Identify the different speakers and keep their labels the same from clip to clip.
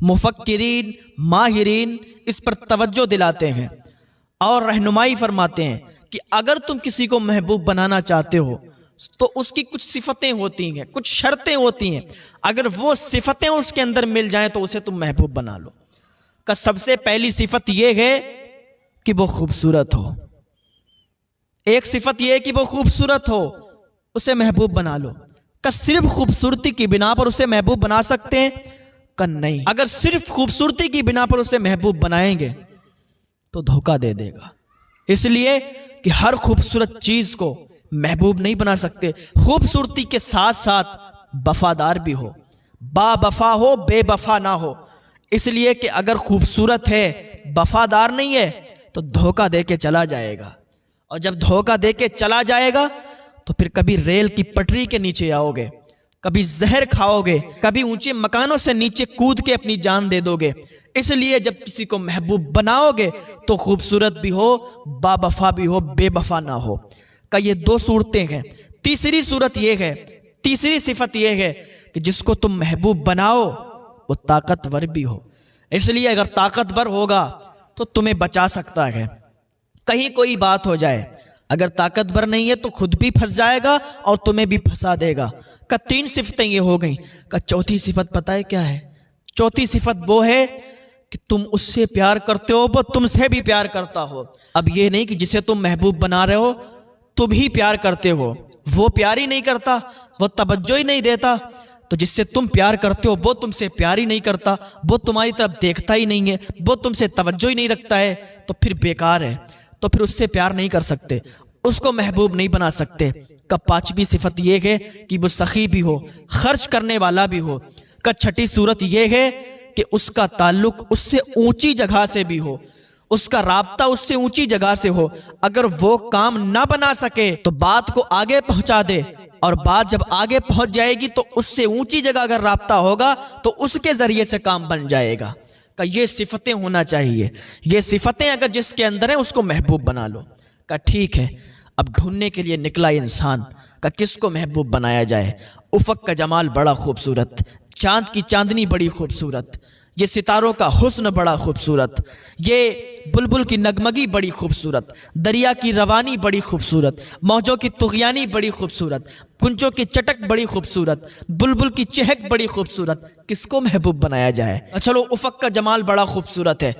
Speaker 1: मुफक्किरीन माहिरीन इस पर तवज्जो दिलाते हैं और रहनुमाई फरमाते हैं कि अगर तुम किसी को महबूब बनाना चाहते हो तो उसकी कुछ सिफतें होती हैं, कुछ शर्तें होती हैं। अगर वो सिफतें उसके अंदर मिल जाएं तो उसे तुम महबूब बना लो। का सबसे पहली सिफत यह है कि वो खूबसूरत हो। एक सिफत यह है कि वो खूबसूरत हो, उसे महबूब बना लो। का सिर्फ खूबसूरती की बिना पर उसे महबूब बना सकते हैं? का नहीं। अगर सिर्फ खूबसूरती की बिना पर उसे महबूब बनाएंगे तो धोखा दे देगा। इसलिए कि हर खूबसूरत चीज को महबूब नहीं बना सकते। खूबसूरती के साथ साथ वफादार भी हो, बावफा हो, बेवफा ना हो। इसलिए कि अगर खूबसूरत है, वफादार नहीं है तो धोखा दे के चला जाएगा, और जब धोखा दे के चला जाएगा तो फिर कभी रेल की पटरी के नीचे आओगे, कभी जहर खाओगे, कभी ऊंचे मकानों से नीचे कूद के अपनी जान दे दोगे। इसलिए जब किसी को महबूब बनाओगे तो खूबसूरत भी हो, बावफा भी हो, बेवफा ना हो। का ये दो सूरतें हैं। तीसरी सूरत ये है, तीसरी सिफत ये है कि जिसको तुम महबूब बनाओ वो ताकतवर भी हो। इसलिए अगर ताकतवर होगा तो तुम्हें बचा सकता है, कहीं कोई बात हो जाए। अगर ताकतवर नहीं है तो खुद भी फंस जाएगा और तुम्हें भी फंसा देगा। का तीन सिफतें ये हो गई। का चौथी सिफत पता है क्या है? चौथी सिफत वो है कि तुम उससे प्यार करते हो, वो तुमसे भी प्यार करता हो। अब ये नहीं कि जिसे तुम महबूब बना रहे हो तुम ही प्यार करते हो, वो प्यार ही नहीं करता, वो तवज्जो ही नहीं देता। तो जिससे तुम प्यार करते हो वो तुमसे प्यार ही नहीं करता, वो तुम्हारी तरफ देखता ही नहीं है, वो तुमसे तवज्जो ही नहीं रखता है, तो फिर बेकार है। तो फिर उससे प्यार नहीं कर सकते, उसको महबूब नहीं बना सकते। का पांचवी सिफत यह है कि वो सखी भी हो, खर्च करने वाला भी हो। का छठी सूरत यह है कि उसका ताल्लुक उससे ऊंची जगह से भी हो, उसका राब्ता उससे ऊंची जगह से हो। अगर वो काम ना बना सके तो बात को आगे पहुंचा दे, और बात जब आगे पहुंच जाएगी तो उससे ऊंची जगह अगर राब्ता होगा तो उसके जरिए से काम बन जाएगा। का ये सिफतें होना चाहिए। ये सिफतें अगर जिसके अंदर है उसको महबूब बना लो। का ठीक है, अब ढूंढने के लिए निकला इंसान का किसको महबूब बनाया जाए। उफक का जमाल बड़ा खूबसूरत, चांद की चांदनी बड़ी खूबसूरत, ये सितारों का हुस्न बड़ा खूबसूरत, ये बुलबुल की नगमगी बड़ी खूबसूरत, दरिया की रवानी बड़ी खूबसूरत, मौजों की तुग़यानी बड़ी खूबसूरत, गुंजों की चटक बड़ी खूबसूरत, बुलबुल की चहक बड़ी खूबसूरत। किसको महबूब बनाया जाए? चलो उफक का जमाल बड़ा खूबसूरत है,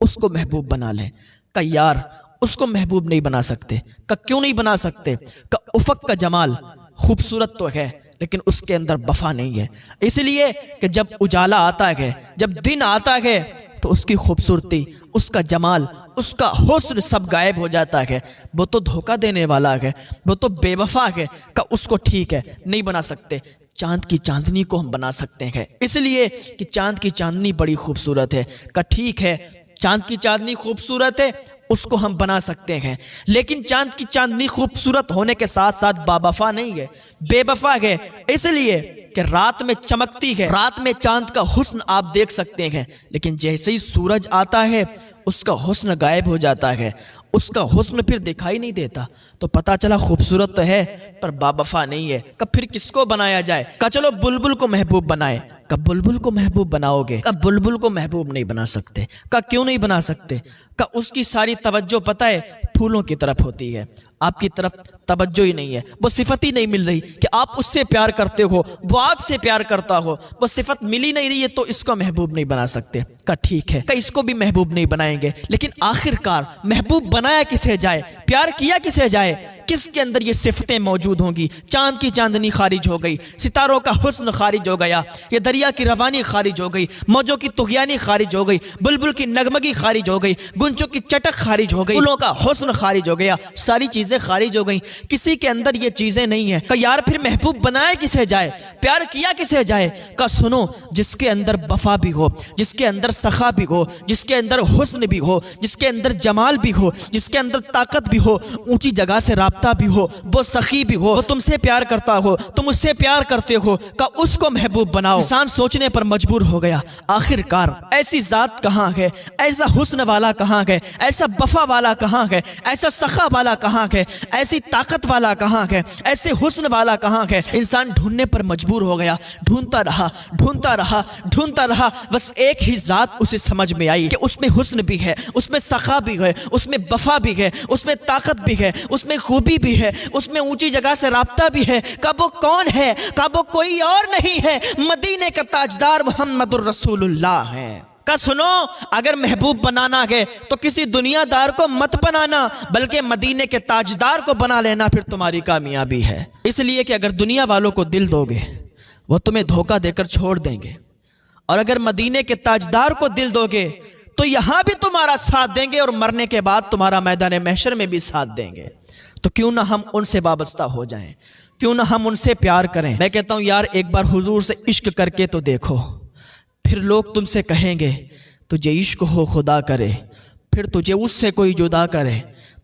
Speaker 1: उसको महबूब बना लें। का यार उसको महबूब नहीं बना सकते। का क्यों नहीं बना सकते? का उफक का जमाल खूबसूरत तो है लेकिन उसके अंदर वफा नहीं है। इसलिए कि जब उजाला आता है, जब दिन आता है तो उसकी खूबसूरती, उसका जमाल, उसका हुस्न सब गायब हो जाता है। वो तो धोखा देने वाला है, वो तो बेवफा है। का उसको ठीक है नहीं बना सकते। चांद की चांदनी को हम बना सकते हैं, इसलिए कि चांद की चांदनी बड़ी खूबसूरत है। का ठीक है, चांद की चांदनी खूबसूरत है, उसको हम बना सकते हैं। लेकिन चांद की चांदनी खूबसूरत होने के साथ साथ बावफा नहीं है, बेवफा है। इसलिए कि रात में चमकती है, रात में चांद का हुस्न आप देख सकते हैं, लेकिन जैसे ही सूरज आता है उसका हुस्न गायब हो जाता है, उसका हुस्न फिर दिखाई नहीं देता। तो पता चला खूबसूरत तो है पर बावफा नहीं है। कब फिर किसको बनाया जाए? का चलो बुलबुल को महबूब बनाए। कब बुलबुल को महबूब बनाओगे? कब बुलबुल को महबूब नहीं बना सकते। का क्यों नहीं बना सकते? का उसकी सारी तवज्जो पता है फूलों की तरफ होती है, आपकी तरफ तवज्जो ही नहीं है। वो सिफत ही नहीं मिल रही कि आप उससे प्यार करते हो, वो आपसे प्यार करता हो, वो सिफत मिल ही नहीं रही है, तो इसको महबूब नहीं बना सकते। का ठीक है, का इसको भी महबूब नहीं बनाएंगे। लेकिन आखिरकार महबूब बनाया किसे जाए, प्यार किया किसे जाए? किसके अंदर ये सिफतें मौजूद होंगी? चांद की चांदनी खारिज हो गई, सितारों का हुस्न खारिज हो गया, ये दरिया की रवानी खारिज हो गई, मौजों की तुग़यानी खारिज हो गई, बुलबुल की नगमगी खारिज हो गई, गुंजों की चटक खारिज हो गई, फूलों का हुस्न खारिज हो गया, सारी चीजें खारिज हो गई। किसी के अंदर ये चीजें नहीं है। का यार फिर महबूब बनाया किसे जाए, प्यार किया किसे जाए? का सुनो, जिसके अंदर वफा भी हो, जिसके अंदर सखा भी हो, जिसके अंदर हुस्न भी हो, जिसके अंदर जमाल भी हो, जिसके अंदर ताकत भी हो, ऊंची जगह से राब्ता भी हो, वो सखी भी हो, वो तुमसे प्यार करता हो, तुम उससे प्यार करते हो, का उसको महबूब बनाओ। इंसान सोचने पर मजबूर हो गया, आखिरकार ऐसी जात कहाँ है, ऐसा हुस्न वाला कहाँ है, ऐसा वफा वाला कहाँ है, ऐसा सखा वाला कहाँ है है, ऐसी ताकत वाला कहाँ है, ऐसे हुस्न वाला कहाँ है। इंसान ढूंढने पर मजबूर हो गया, ढूंढता रहा ढूंढता रहा ढूंढता रहा, बस एक ही ज़ात उसे समझ में आई कि उसमें हुस्न भी है, उसमें सखा भी है, उसमें वफा भी है, उसमें ताकत भी है, उसमें खूबी भी है, उसमें ऊंची जगह से राब्ता भी है। कब वो कौन है? कब वो कोई और नहीं है, मदीने का ताजदार मोहम्मदुर रसूलुल्लाह है। का सुनो, अगर महबूब बनाना है तो किसी दुनियादार को मत बनाना, बल्कि मदीने के ताजदार को बना लेना, फिर तुम्हारी कामयाबी है। इसलिए कि अगर दुनिया वालों को दिल दोगे वो तुम्हें धोखा देकर छोड़ देंगे, और अगर मदीने के ताजदार को दिल दोगे तो यहाँ भी तुम्हारा साथ देंगे और मरने के बाद तुम्हारा मैदान महशर में भी साथ देंगे। तो क्यों ना हम उनसे वाबस्ता हो जाएं, क्यों ना हम उनसे प्यार करें। मैं कहता हूँ यार, एक बार हुजूर से इश्क करके तो देखो, फिर लोग तुमसे कहेंगे तुझे इश्क हो खुदा करे, फिर तुझे उससे कोई जुदा करे,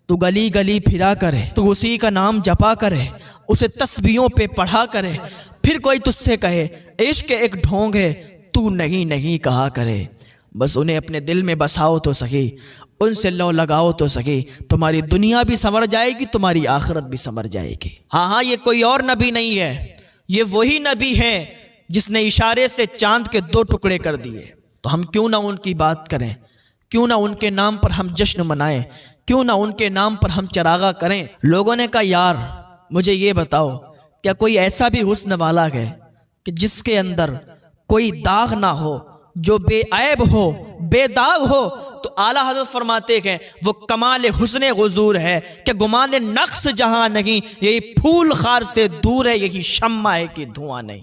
Speaker 1: तू गली गली फिरा करे, तू उसी का नाम जपा करे, उसे तस्बीहों पे पढ़ा करे, फिर कोई तुझसे कहे इश्क एक ढोंग है, तू नहीं नहीं कहा करे। बस उन्हें अपने दिल में बसाओ तो सही, उनसे लो लगाओ तो सही, तुम्हारी दुनिया भी संवर जाएगी, तुम्हारी आखिरत भी संवर जाएगी। हाँ, ये कोई और नबी नहीं है, ये वही नबी है जिसने इशारे से चांद के 2 टुकड़े कर दिए। तो हम क्यों ना उनकी बात करें, क्यों ना उनके नाम पर हम जश्न मनाएं, क्यों ना उनके नाम पर हम चरागा करें। लोगों ने कहा यार मुझे ये बताओ, क्या कोई ऐसा भी हुस्न वाला है कि जिसके अंदर कोई दाग ना हो, जो बेऐब हो, बेदाग हो? तो आला हज़रत फरमाते हैं वो कमाल हुस्न गुजूर है कि गुमान नक्स जहां नहीं, यही फूल खार से दूर है, यही शम्मा है कि धुआं नहीं।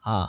Speaker 1: हाँ,